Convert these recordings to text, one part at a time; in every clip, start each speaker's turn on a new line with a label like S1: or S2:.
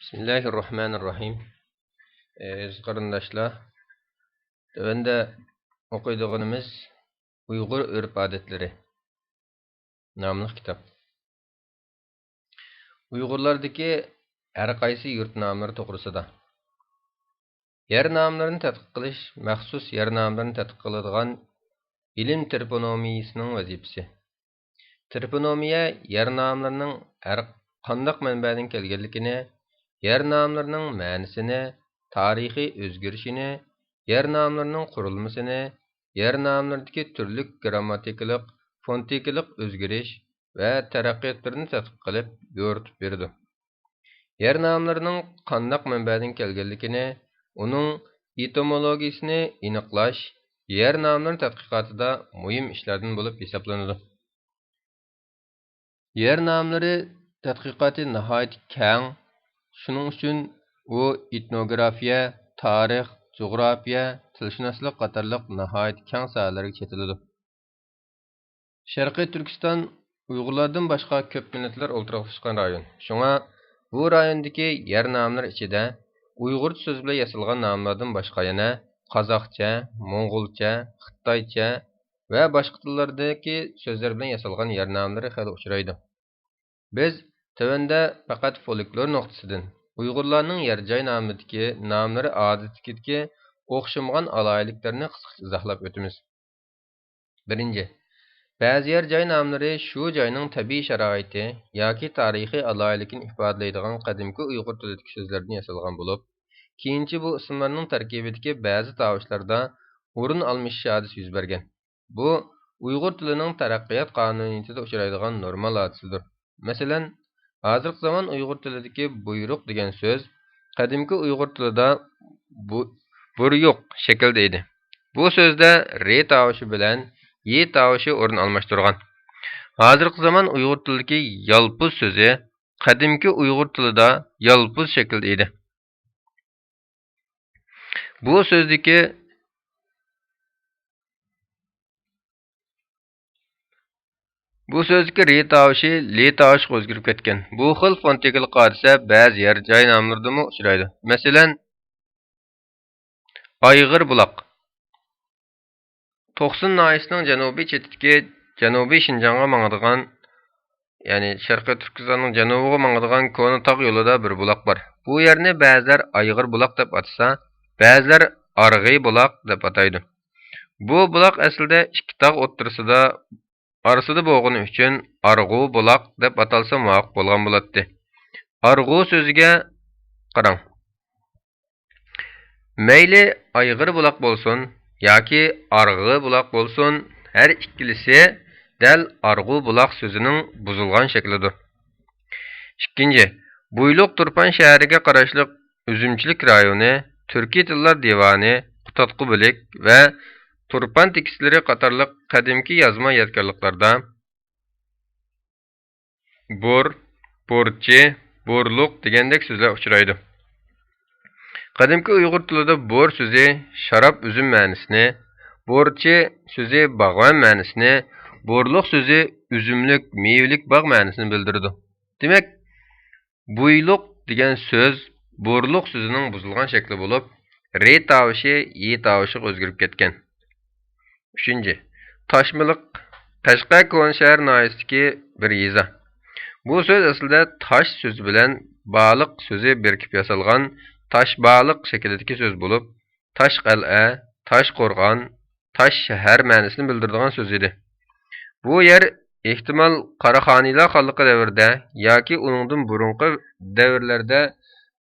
S1: Bismillahirrahmanirrahim. Qarindoshlar, tövəndə oxuyduğumuz Uyğur örf adətləri namlıq kitab. Uyğurlardakı hər qaysı yurt namları toğrusida. Yer namlarını tədqiq qilish məxsus yer namlarını tədqiq qiladigan ilim toponomiyasının vəzifəsi. Toponomiya yer namlarının hər qandaq mənbədən kelganligini, yer namlarının ma'nisini, tarixi özgürüşünü, yer namlarının qurulmasını, yer namlarındakı türlük grammatikalik, fonetikalik özgürüş və tərəqqiyatlarını tədqiq qilib yoritib berdi. Yer namlarının qandaq mənbədən kelganligini, onun etimologiyasını aniqlash yer namlarının tədqiqatında mühim işlərdən bo'lib hesablanadi. Yer namları tədqiqatı nəhayət keng. Şunun üçün u etnografiya, tarix, coğrafiya, tilshunoslik qatorliq nəhayət keng sohalarga chetiladi. Sharqiy Turkiston Uyg'urlardan boshqa ko'p millatlar o'ltirishgan rayon. Shunga bu rayondagi yer nomlari ichida Uyg'ur so'zi bilan yasalgan nomlardan boshqa yana qozoqcha, mo'ng'ulcha, xitoycha va boshqa tillardagi so'zlar bilan yasalgan yer nomlari xil uchraydi. Biz tövəndə faqat folklor nuqtasidan Uyg'urlarning yer joy nomidagi nomlari odatdagi o'xshamagan alayliklarni qisqacha izohlab o'tamiz. Birinchi, ba'zi yer joy nomlari shu joyning tabiiy sharoiti yoki tarixiy alaylikini ifodalaydigan qadimgi Uyg'ur tilidagi so'zlardan yasalgan bo'lib, keyinchi bu ismlarning tarkibidagi ba'zi tovushlarda o'rin almashish hodisi yuz bergan. Bu Uyg'ur tilining taraqqiyot qonuniyatida uchraydigan normal hodisidir. Masalan, hozirgi zamon Uyg'ur tilidagi buyruq degan so'z qadimgi Uyg'ur tilida buryuq shaklda edi. Bu so'zda re tovushi bilan ye tovushi o'rin almashtirgan. Hozirgi zamon Uyg'ur tilidagi yalpuz so'zi qadimgi Uyg'ur tilida yalpuz shaklda edi. Bu so'zdagi re tovushi le tovushiga o'zgarib ketgan. Bu xil fonetikalik hodisa ba'zi yer joy nomlarida uchraydi. Masalan, Ayg'ir buloq. To'qson noyisining janubiy chetidagi janubiy Shinjonga mangadigan, ya'ni Sharqiy Turkistonning janubiga mangadigan Ko'na tog' yo'lida bir buloq bor. Bu yerni ba'zilar Ayg'ir buloq deb atasa, ba'zilar Arg'iy buloq deb ataydi. Bu buloq aslida ikki tog' o'rtasida arasida bo'lgani uchun Arg'u buloq deb atalsa muvofiq bo'lgan bo'ladi. Arg'u so'ziga qarang. Mayli Ayg'ir buloq bo'lsin yoki Arg'i buloq bo'lsin, har ikkilisi dal Arg'u buloq so'zining buzilgan shaklidir. Ikkinchi, Buyluq Turpan shahriga qarashli Üzümchilik rayoni, Turkiy tillar divani, Qutatqubilik va Turpan tekstlari qatorliq qadimki yozma yodgorliklarda bor, borchi, borluq degandek so'zlar uchraydi. Qadimki Uyg'ur tilida bor so'zi sharob üzüm ma'nosini, borchi so'zi bog'van ma'nosini, borluq so'zi üzümlik, mevalik bog' ma'nosini bildiradi. Demak, buyluq degan so'z borluq so'zining buzilgan shakli bo'lib, re tovushi ye tovushiga o'zgarib ketgan. Üçüncü, Taşmılık, Qashqar Ko'nshahar noyasidagi bir yeza. Bu so'z aslida tash so'zi bilan baliq so'zi birikib yasalgan tash baliq shaklidagi so'z bo'lib, tash qal'a, tash qo'rg'on, tash shahar ma'nosini bildiradigan so'z edi. Bu yer ehtimol Qaraxoniylar xonligi davrida yoki uningdan burunqi davrlarda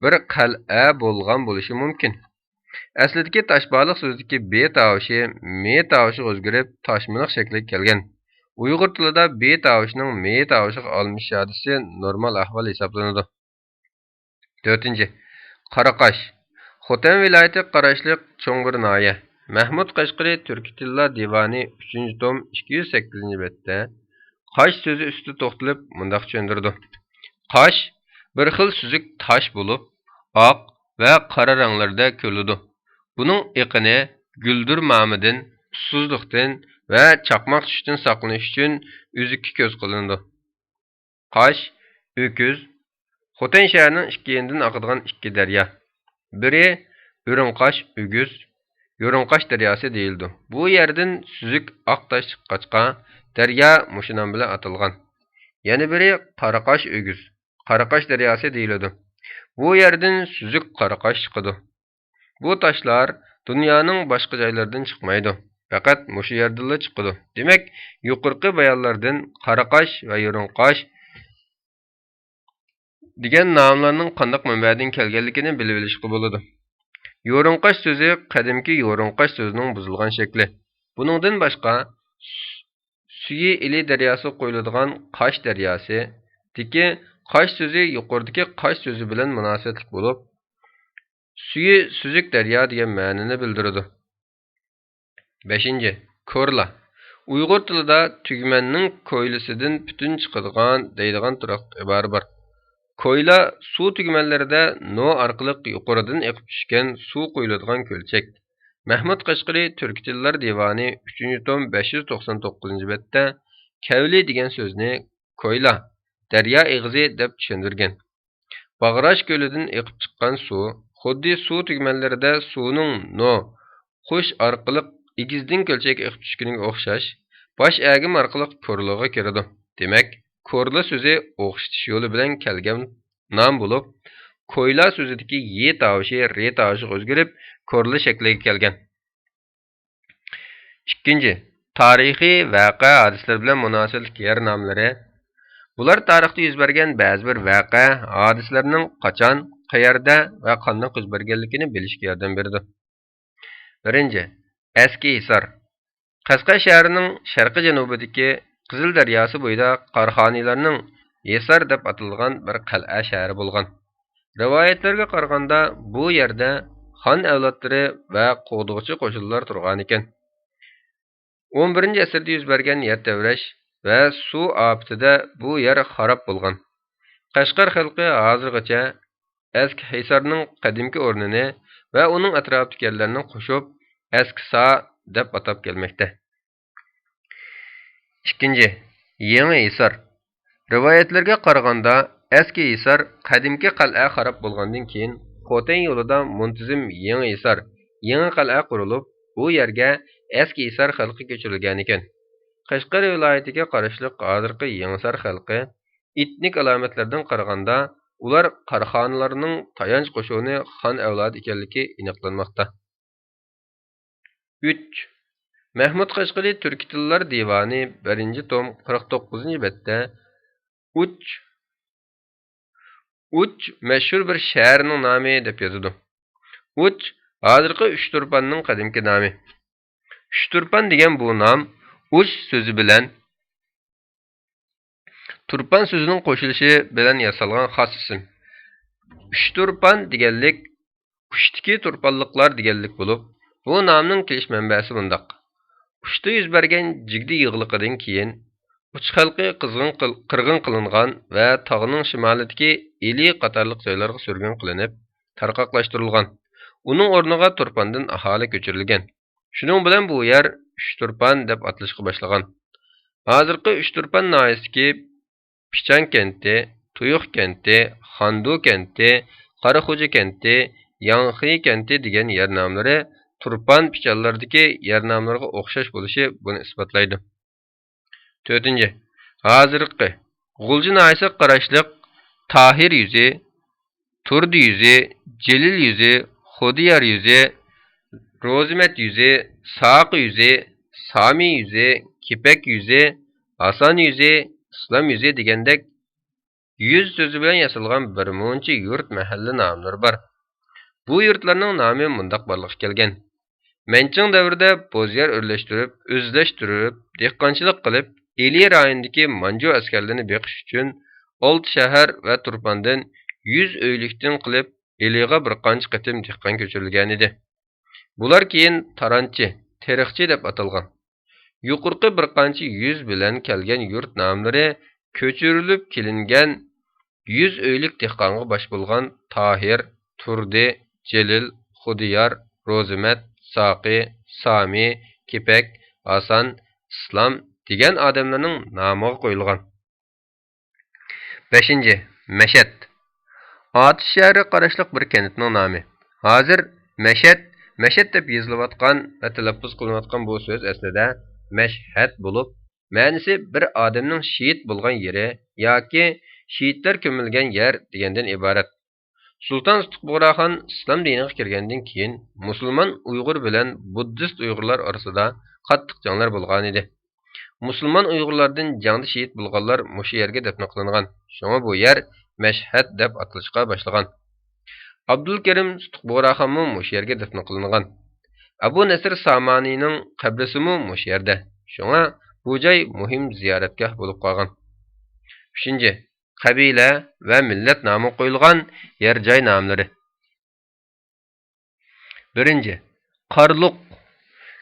S1: bir qal'a bo'lgan bo'lishi mumkin. Aslidagi toshbaliq so'zidagi b tovushi me tovushiga o'zgarib toshmiliq shakliga kelgan. Uyg'ur tilida b tovushining me tovushiga olmish hodisi normal ahvol hisoblanadi. 4. Qaraqosh. Xotan viloyatiga qarashli cho'ng bir noya. Mahmud Qashqari Turkiy tillar divani 3-tom 208-betda qosh so'zi ustida to'xtalib mundaq tushundirdi. Qosh bir xil suzuk tosh bo'lib, oq va qora ranglarda ko'riladi. Buning iqini guldur ma'midan, ussuzlikdan va chaqmoq tushishdan saqlanish uchun uzukka ko'z qilindi. Qosh, o'kuz, Xoten şəhərinin iki yerindən axıdığan iki dərya. Biri Ürünqaş Ügüz, Ürünqaş dəryası deyildi. Bu yerdən süzük Aqtaş çıxqaçqa dərya muşunam bilan atılğan. Yana biri Qaraqaş Ügüz, Qaraqaş dəryası deyildi. Bu yerdən süzük Qaraqaş çıxıdı. Bu taşlar dünyanın başqa joylardan chiqmaydi. Faqat mushu yerdinla chiqadi. Demak, yuqorqi bayonlardan Qaraqash va Yurunqash degan nomlarning qanday manbadan kelganligini bilib olishga bo'ladi. Yurunqash so'zi qadimki Yurunqash so'zining buzilgan shakli. Buningdan boshqa suyi ili daryosi qo'yiladigan Qash daryosi, deki Qash so'zi yuqoridagi Qash so'zi bilan munosabatli bo'lib, suyi süzük daryo degan ma'noni bildiradi. 5. Ko'rla. Uyg'ur tilida tugmanning ko'ylisidan butun chiqadigan deydigan turaq ibora bor. Ko'yla suv tugmanlarida no orqali yuqoridan oqib tushgan suv qo'yiladigan ko'lchak. Mahmud Qashqari Turk tillar divani 3-tom 599-betda kavli degan so'zni ko'yla, daryo eg'izi deb tushundirgan. Bag'rash ko'lidan oqib chiqqan suv xuddi suv tugmanlarida suvning no qush orqali igizdan ko'lchak oqib tushganiga o'xshash, bosh agim orqali ko'rliga kiradi. Demak, ko'rla so'zi o'xshatish yo'li bilan kelgan nom bo'lib, ko'yla so'zidagi ye tovushi re tovushiga o'zgarib, ko'rla shakliga kelgan. 2. Tarixiy voqea hadislar bilan munosabatli yer nomlari. Bular tarixda yuz bergan ba'zi bir voqea hadislarning qachon, qayerda va qanday yuz berganligini bilishga yordam beradi. 1. Eski Hisar. Qashqar shahrining sharqiy janubidagi Qizil daryosi bo'yida Qarxoniylarning Hisar deb atalgan bir qal'a shahri bo'lgan. Rivoyatlarga qaraganda bu yerda xon avlodlari va qo'g'dug'chi qo'shinlar turgan ekan. 11-asrda yuz bergan yer tevrash va suv ofatida bu yer xarob bo'lgan. Qashqar xalqi hozirgacha Eski Hisarning qadimki o'rnini va uning atrofidagi yerlarni qo'shib Eski-Sa deb atab kelmoqda. 2. Yangi Hisar. Rivoyatlarga qaraganda Eski Hisar qadimki qal'a xarob bo'lgandan keyin Xoten yo'lida muntazam Yangi Hisar, yangi qal'a qurilib, bu yerga Eski Hisar xalqi ko'chirilgan ekan. Qashqar viloyatiga qarashli hozirgi Yangi Hisar xalqi etnik alomatlardan qaraganda ular Qarxonlarning tayanch qo'shini xon avlodi ekanligi aniqlanmoqda. 3. Mahmud Qashqari Turk tillar divani 1-tom 49-betda Uch mashhur bir shaharning nomi deb yozadi. Uch hozirgi Uchturpanning qadimki nomi. Uchturpan degan bu nom uch so'zi bilan turpan so'zining qo'shilishi bilan yasalgan xos ism. Uchturpan deganlik qushdagi turpanliqlar deganlik bo'lib, bu nomning kelish manbasi bundoq. Qushda yuz bergan jigdi yig'liqidan keyin uch xalqi qirg'in qilingan va tog'ning shimolidagi Eli qatorliq joylarga surgun qilinib, tarqoqlashtirilgan. Uning o'rniga Turpandan aholi ko'chirilgan. Shuning bilan bu yer Uchturpan deb atalishga boshlagan. Hozirgi Uchturpan noyasidagi Pichan kenti, Tuyuq kenti, Xandu kenti, Qaraxo'ja kenti, Yanxi kenti degan yer nomlari Turpan pichanlardagi yer nomlariga o'xshash bo'lishi buni isbotlaydi. 4. Hozirgi G'ulji noyasiga qarashliq Tahir yuzi, Turdi yuzi, Celil yuzi, Xodiyar yuzi, Rozimet yuzi, Saqi yuzi, Sami yuzi, Kipek yuzi, Hasan yuzi, İslam yuzi degandek yuz so'zi bilan yasalgan bir muncha yurt mahalla nomlari bor. Bu yurtlarning nomi mundaq borliqqa kelgan. Menching davrida bo'zyer o'zlashtirib, dehqonchilik qilib, Eli rayonidagi Manju askarlarini beqish uchun Old shahar va Turpandan 100 uylikdan qilib Eliga bir qancha qatim dehqon ko'chirilgan edi. Bular keyin Taranchi, Teriqchi deb atalgan. Yuqorqi bir qancha 100 bilan kelgan yurt nomlari ko'chirilib kelingan 100 uylik dehqonga bosh bo'lgan Tahir, Turdi, Celil, Xudiyar, Rozimet, Saqi, Sami, Kipek, Hasan, İslam degan odamlarning nomiga qo'yilgan. 5. Meshet. Atish shahriga qarashliq bir kentning nomi. Hozir Mashhad deb yozilayotgan va talaffuz qilinayotgan bu so'z aslida Mashhad bo'lib, ma'nosi bir odamning shahid bo'lgan yeri yoki shahidlar ko'milgan yer degandan iborat. Sultan Istiqboraxon islom diniga kirgandan keyin musulmon Uyg'ur bilan buddist Uyg'urlar orasida qattiq janglar bo'lgan edi. Musulmon Uyg'urlardan jangda shahid bo'lganlar mushu yerga dafn qilingan. Shunga bu yer Mashhad deb atalishga boshlagan. Abdulkarim Istiqboraxonmi mushu yerga dafn qilingan. Abu Nasr Samaniyning qabrisi mushu yerda. Shunga bu joy muhim ziyoratgoh bo'lib qolgan. 3. Qabila va millat nomi qo'yilgan yer joy nomlari. 1. Qarluq.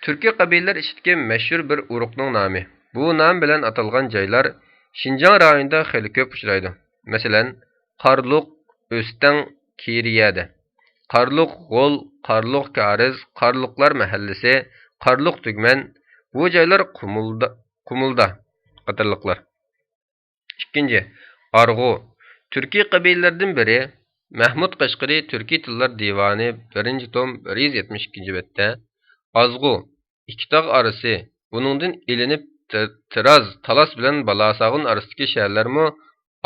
S1: Türkiy qabilalar ichidagi mashhur bir urug'ning nomi. Bu nom bilan atalgan joylar Şinjan rayonida xeyli ko'p uchraydi. Masalan, Qarluq, O'stang, Kiriyada. Qarluq G'ol, Qarluq Kariz, Qarluqlar mahallasi, Qarluq Tugman, bu joylar Qumulda qatorliqlar. 2. Arg'u. Türkiy qabilalaridan biri Mahmud Qashqari Türkiy tillar divani 1-tom 172-betda Azg'u, ikki tog' arası, buningdan ilinib Tiraz, Talas bilan Balasag'un arasidagi shaharlarmi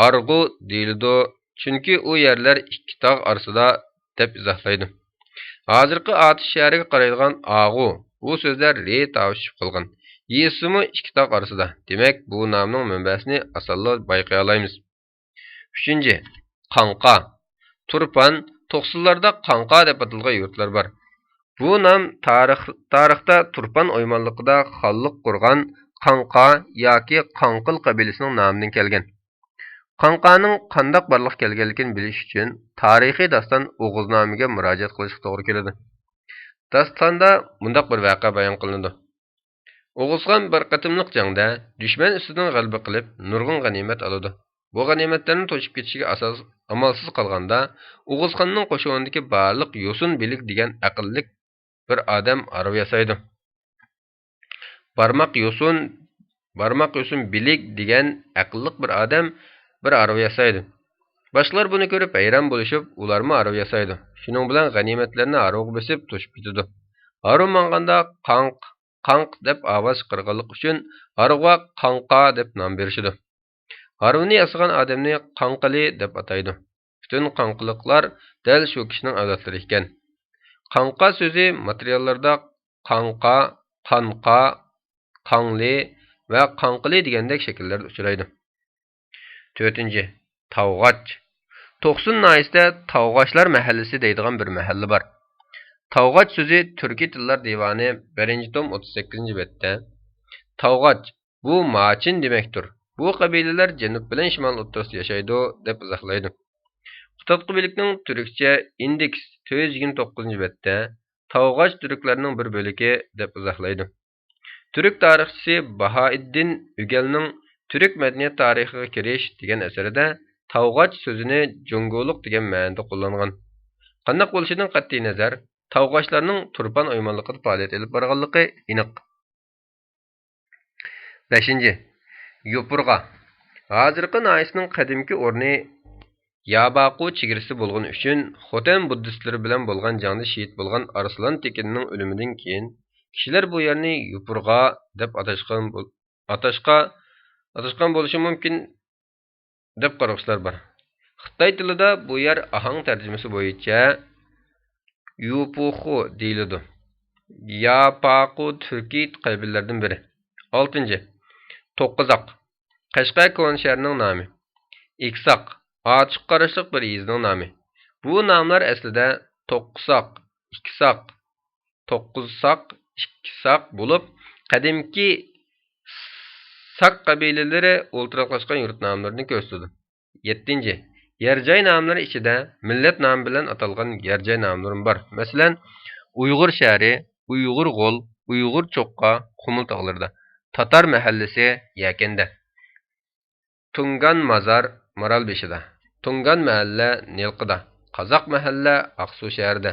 S1: Arg'u deyiladi, chunki u yerlar ikki tog' arasida deb izohlaydi. Hozirgi Atish shahriga qaraydigan Ag'u, bu so'zlar re tavishib qolgan. Yesimi ikki tog' arasida. Demak, bu nomning manbasini asalla bayqay olamiz. 3. Qanqa. Turpan, To'qsillarda Qanqa deb atalgan yurtlar bor. Bu nom tarixda Turpan o'ymonligida xonlik qurgan Qanqa yoki Qanqil qabilasining nomidan kelgan. Qanqaning qandoq barliq kelganligini bilish uchun tarixiy daston O'g'iznomiga murojaat qilishga to'g'ri keladi. Dastonda bundoq bir voqea bayon qilinadi. O'g'izxon bir qatimliq jangda dushman ustidan g'alaba qilib, nurg'un g'animat oladi. Bu g'animatlarni to'chib ketishiga amalsiz qolganda, O'g'izxonning qo'shonidagi barliq Yo'sin Bilik degan aqllik bir odam arv yasaydi. Barmoq Yo'sin Bilik degan aqlliq bir odam bir arv yasaydi. Boshqalar buni ko'rib hayron bo'lishib, ularmi arv yasaydi. Shuning bilan g'animatlarni arvga besib to'shib ketadi. Arv manganda qanq deb ovoz chiqarganlik uchun arvga Qanqa deb nom berishdi. Arvni yasagan odamni Qanqili deb ataydi. Bütün qanqiliqlar dal shu kishining avlodlari ekan. Qanqa so'zi materiallarda Qanqa, Qanqa, Qanli va Qanqili degandek shakllarda uchraydi. 4. Tavg'ach. To'qsin noyasida Tavg'achlar mahallasi deydigan bir mahalla bor. Tavg'ach so'zi Turkiy tillar divani 1-tom 38-betda Tavg'ach bu machin demakdir. Bu qabilalar janub bilan shimol o'rtasida yashaydi deb izohlaydi. Qutatqi bilikning turkcha indeks 429-betda Tavg'ach turklarning bir bo'ligi deb izohlaydi. Türk tarixchisi Bahoiddin Ügelning Türk madaniyat tarixiga kirish degan asarida Tavg'ach so'zini Jungoluq degan ma'noda qo'llangan. Qanday bo'lishidan qat'iy nazar, Tavg'achlarning Turpan o'ymonligida faoliyat olib borganligi aniq. 5. Yopurg'a. Hozirgi noyasining qadimki o'rni Yabaqu chegarasi bo'lgani uchun Xotan buddistlari bilan bo'lgan jangda shahid bo'lgan Arslan Tekinning o'limidan keyin kishilar bu yerni Yopurg'a deb atashgan bo'lishi mumkin deb qarashlar bor. Xitoy tilida bu yer ahang tarjimasi bo'yicha Yupuxu deyiladi. Yapaqu Turkiy qabilalaridan biri. 6. To'qqizaq. Qashqar Ko'n shahrining nomi. Iksaq. Ochiq qarashliq bir yezning nomi. Bu nomlar aslida To'qqizaq, Ikkisaq, To'qqizsaq, Ikkisaq bo'lib, qadimki Saq qabilalari o'ltiraqlashgan yurt nomlarini ko'rsatadi. 7. Yer-joy nomlari ichida millat nomi bilan atalgan yer-joy nomlari bor. Masalan, Uyg'ur shahri, Uyg'ur G'ol, Uyg'ur Cho'qqa, Qumul tog'larida. Tatar mahallasi Yakenda. Tungan Mazar Maralbeshida. Tungan mahalla Nelqida. Qozoq mahalla Aqsu shahrida.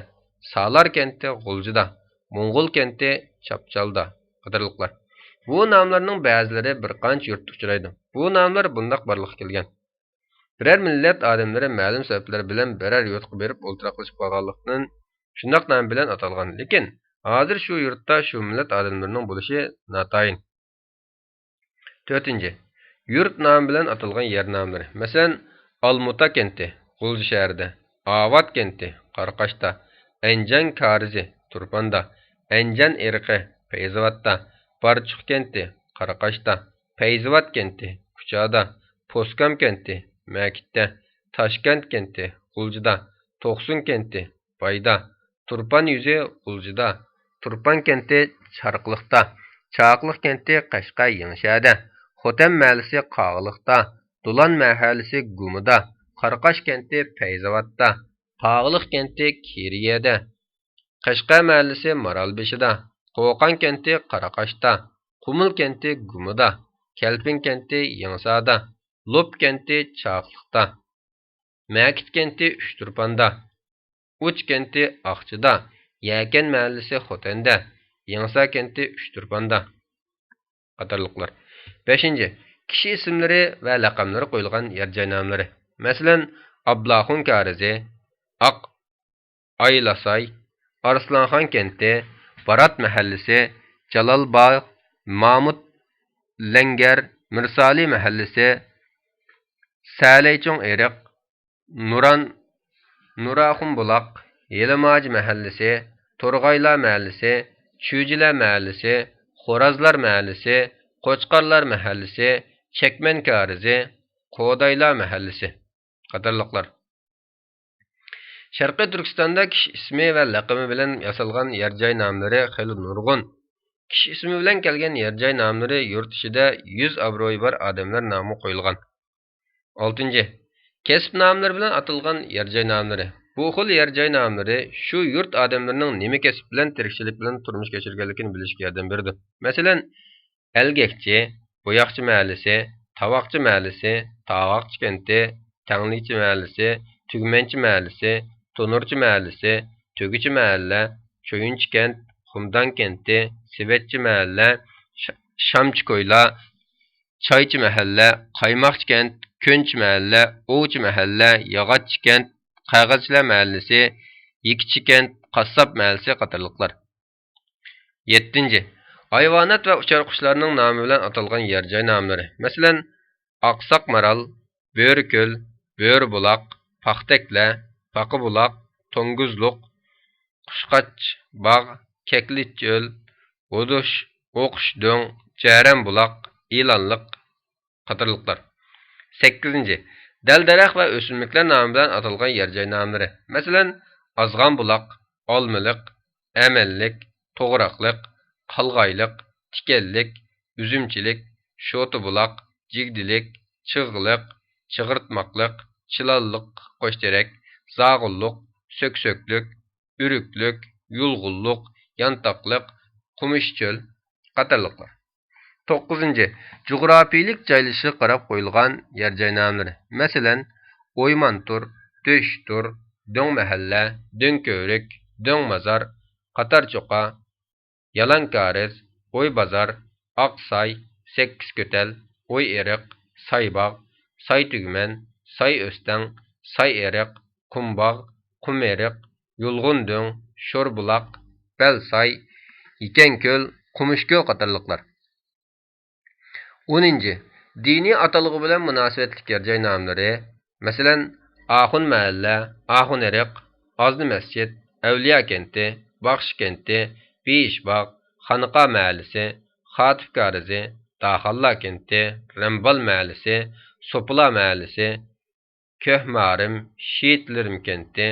S1: Salar kenti G'uljida. Mo'ng'ul kenti Chapchalda. Qatorliqlar. Bu nomlarning ba'zilari bir qancha yurtda uchraydi. Bu nomlar bundoq barliq kelgan. Birər millət adamları ma'lum sabablar bilan birər yurtqa berib o'ltiraqlashib qolganlikdan shundoq nom bilan atalgan. Lekin hozir shu yurtda shu millat odamlarining bo'lishi notayin. 4. Yurt nomi bilan atalgan yer nomlari. Masalan, Almuta kenti, G'ulji shahrida, Avat kenti, Qarqashda, Anjan Karizi, Turpanda, Anjan Irqi, Feyzavatda, Barchuq kenti, Qarqashda, Feyzavat kenti, Kuchada, Poskam kenti, Makitda, Toshkent kenti, G'uljida, To'qsun kenti, Bayda, Turpan yuzi G'uljida, Turpan kenti, Sharqliqda, Chaqliq kenti, Qashqay Yangshada, Xotam mahallasi Qog'liqda, Dulan mahallasi Gumida, Qarqash kenti Feyzavatda, Qog'liq kenti Kiriyada, Qashqay mahallasi Maralbeshida, Qo'qon kenti Qaraqashda, Qumul kenti Gumida, Kelpin kenti Yangsada, Lop kenti Chaqliqda, Makit kenti Uchturpanda, Uch kenti Aqchida, Yakan mahallasi Xotanda, Yangsa kenti Uchturpanda qatorliqlar. 5. Kishi ismlari va laqamlari qo'yilgan yer joy nomlari. Masalan, Ablaxon Karizi, Aq Aylasay, Arslanxon kenti, Barat mahallasi, Jalolbog', Mahmud Langar, Mirsali mahallasi, Salaychong Eriq, Nuraxun Buloq, Yelimaj mahallasi, To'rg'aylar mahallasi, Chujilar mahallasi, Xo'razlar mahallasi, Qo'chqorlar mahallasi, Chekmen Karizi, Qo'daylar mahallasi qatorliqlar. Sharqiy Turkistonda kishi ismi va laqabi bilan yasalgan yer joy nomlari xeyli nurg'un. Kishi ismi bilan kelgan yer joy nomlari yurt ichida 100 obro'yi bor odamlar nomi qo'yilgan. 6. Kasb nomlari bilan atalgan yer joy nomlari. Bu xil yer joy nomlari shu yurt odamlarining nima kasb bilan, tirikchilik bilan turmush kechirganligini bilishga yordam berdi. Masalan, Elgekchi, Bo'yoqchi mahallasi, Tavoqchi mahallasi, Tog'oqchi kenti, Tanglikchi mahallasi, Tugmanchi mahallasi, To'nurchi mahallasi, To'gichi mahalla, Cho'yinchi kent, Xumdan kenti, Sivetchi mahalla, Shamchi ko'yla, Choychi mahalla, Qaymoqchi kent, Ko'nchi mahalla, Ovchi mahalla, Yog'ochchi kent, Qag'izchilar mahallasi, Yikichi kent, Qassob mahallasi qatorliqlar. 7. Hayvonot va uchar qushlarning nomi bilan atalgan yer joy nomlari. Masalan, Oqsoq Maral, Bo'riko'l, Bo'ribuloq, Paxtakla, Paqibuloq, To'nguzluq, Qushqach bog', Keklicho'l, O'dush, O'qishdo'ng, Jaranbuloq, E'lonliq qatorliqlar. 8. Dal-daraxt va o'simliklar nomi bilan atalgan yer joy nomlari. Masalan, Ozg'onbuloq, Olmiliq, Amallik, To'g'raqliq, Qalg'ayliq, Tikanlik, Uzumchilik, Sho'tibuloq, Jigdilik, Chig'liq, Chig'irtmoqliq, Chilonliq, Qo'shterak, Zag'ulluq, So'ksoklik, Uruklik, Yulg'ulluq, Yantoqliq, Qumishcho'l qatorliqlar. 9. Jug'rofiylik joylashishiga qarab qo'yilgan yer joy nomlari. Masalan, O'ymontur, To'shtur, Do'ng mahalla, Do'ngko'rik, Do'ng mazor, Qatorcho'qa, Yalankariz, O'y bozor, Oqsoy, Sakkizko'tal, O'y eriq, Saybog', Saytugman, Say o'stang, Say eriq, Qumbog', Qum eriq, Yulg'undo'ng, Sho'rbuloq, Balsoy, Yikanko'l, Qumishko'l qatorliqlar. 10. Diniy atalg'u bilan munosabatli yer joy nomlari. Masalan, Axun mahalla, Axun eriq, Ozni masjid, Avliyo kenti, Baxshi kenti, Beshbog', Xanqa mahallasi, Xotif Karizi, Daxalla kenti, Rambal mahallasi, Sopula mahallasi, Ko'hmarim, Shiyitlerim kenti,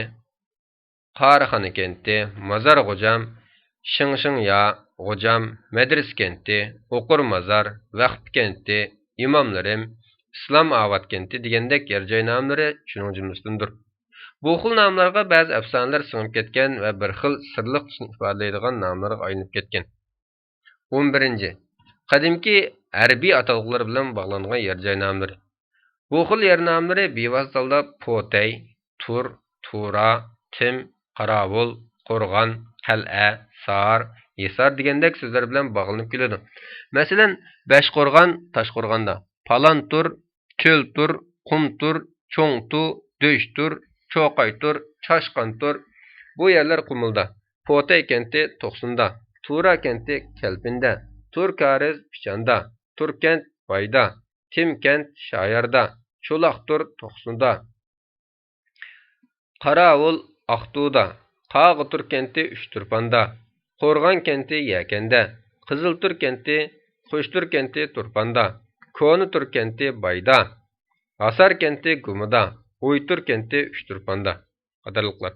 S1: Qarixona kenti, Mazar G'ojam, Shingshinya, G'ojam, Madris kenti, O'qur mazar, Vaqt kenti, Imomlarim, Islom Avad kenti degandek yer joy nomlari shuning jumlasidandir. Bu xil nomlarga ba'zi afsonalar singib ketgan va bir xil sirliq ifodalaydigan nomlarga aylanib ketgan. 11. Qadimki harbiy atalg'ular bilan bog'langan yer joy nomlari. Bu xil yer nomlari bevosita Potay, Tur, Tura, Tim, Qarovul, Qo'rg'on, Qal'a, Sar, Yesar degandek so'zlar bilan bog'lanib keladi. Masalan, Bashqo'rg'on, Toshqo'rg'onda, Palontur, Cho'ltur, Qumtur, Çoğtu, Döştür, Çoqaytur, Çaşqantur. Bu yerler Qumulda. Potay kenti Toqsunda. Tura kenti Kelpinde. Turkariz Pichanda. Turkent Bayda. Timkent Şayarda. Çolaqtur Toqsunda. Qaravul Aqtuda. Qağıtur kenti Üçturpanda. Qorğan kenti Yakende. Qızıltur kenti Qo'shtur kenti Turpanda. Konutur kenti Bayda. Asar kenti Gumuda. Uytur kenti Üçturpanda. Qadarlıqlar.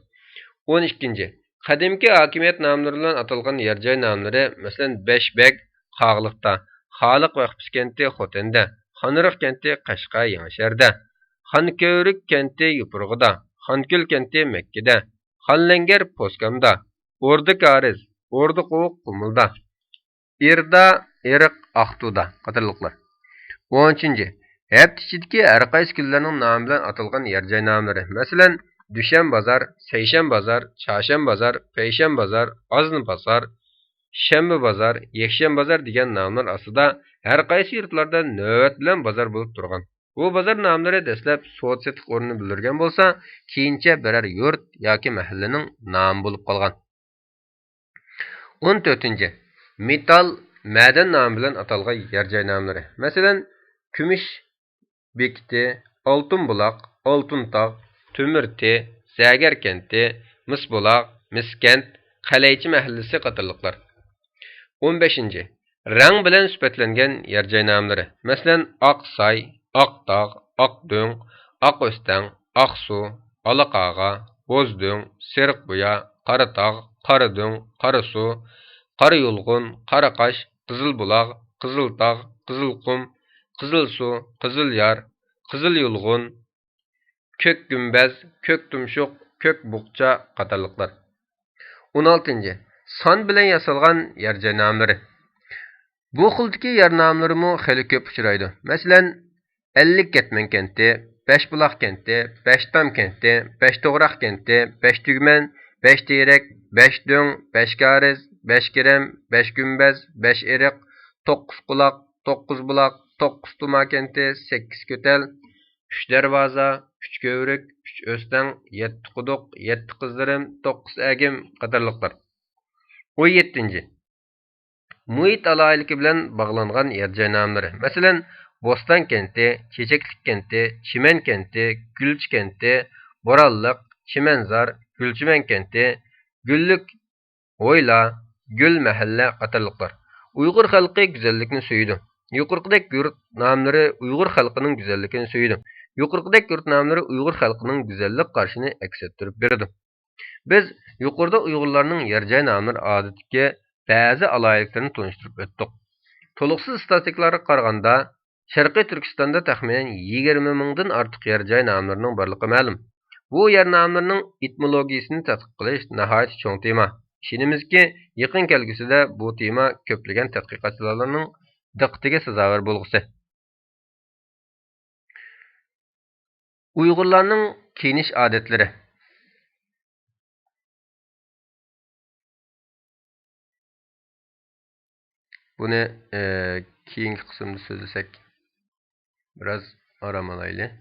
S1: 12. Qadimki hakimiyet namları bilan atalgan yer joy namlari, masalan, Beşbek Qağlıqda, Xaliq Vaqfis kenti Xotenda, Xanırıq kenti Qashqa Yangisharda, Xanköyrik kenti Yupurg'ida, Xankul kenti Mekkida, Xanlangar Poskamda, O'rdi Kariz, O'rdi Quvuq Qumulda, Irda Eriq Aqtuda. Qadarlıqlar. 13. Hafta ichidagi har qaysi kunlarning nomi bilan atalgan yer joy nomlari. Masalan, Düşen bazar, Seyşen bazar, Çarşen bazar, Peyshen bazar, Azn bazar, Şembe bazar, Yekşen bazar degan nomlar ostida har qaysi yurtlarda navbat bilan bazar bo'lib turgan. Bu bazar nomlari dastlab sotsiyatik o'rnini bildirgan bo'lsa, keyincha biror yurt yoki mahallaning nomi bo'lib qolgan. 14. Metal, madan nomi bilan atalgan yer joy nomlari. Masalan, Kumush bekiti, Oltin buloq, Oltin tog', Tümirti, Zəgər kenti, Misbulaq, Miskent, Qalaychi mahallasi qatorliqlar. 15. Rang bilan sifatlangan yer joy nomlari. Masalan, Oqsoy, Oqtog', Oqdo'ng, Oqo'stang, Oqsu, Olaqağa, Bo'zdo'ng, Seriqbuya, Qaratog', Qarado'ng, Qarasu, Qarayulg'un, Qaraqash, Qizilbuloq, Qiziltog', Qizilqum, Qizilsu, Qizilyar, Qizilyulg'un, Kök Gümbez, Kök Tumshuq, Kök Buqcha qatorliqlar. 16. Son bilan yasalgan yer joy nomlari. Bu xildagi yer nomlarimi xeli ko'p uchraydi. Masalan, Ellik Ketmen kenti, Beşbuloq kenti, Beştam kenti, Beşto'g'roq kenti, Beştugman, Beşterak, Beşdo'ng, Beşkariz, Beşkirem, Beşgumbez, Beşeriq, To'qqizquloq, To'qqizbuloq, To'qqiztuma kenti, Sekkizko'tal, Üç Darvoza, Üç Kövrük, Üç O'stang, Yetti Quduq, Yetti Qizdirim, To'qqiz Agim qatorliqlar. 17. Muhit aloyiligi bilan bog'langan yer joy nomlari. Masalan, Bo'ston kenti, Chechaklik kenti, Chimen kenti, Gulchi kenti, Boralliq, Chimanzor, Gulchiman kenti, Gullik, O'yla, Gul mahalla qatorliqlar. Uyg'ur xalqi go'zallikni suydi. Yuqoridagi yurt nomlari Uyg'ur xalqining go'zalligini suydi. Yuqoridagi yurt nomlari Uyg'ur xalqining go'zallik qarshini aks ettirib berdi. Biz yuqorida Uyg'urlarning yer joy nomlari odatdagi ba'zi aloyiliklarini tunishtirib o'tdik. To'liqsiz statistikalarga qaraganda, Sharqiy Turkistonda taxminan 20 mingdan ortiq yer joy nomlarining borligi ma'lum. Bu yer nomlarining etmologiyasini tadqiq qilish nihoyat cho'ng tema. Ishonamizki, yaqin kelgusida bu tema ko'plagan tadqiqotchilarning diqqatiga sazovor bo'lg'usi. Uyg'urlarning kiyinish odatlari. Buni keyingi qismda so'zlasak biroz orom olaylik.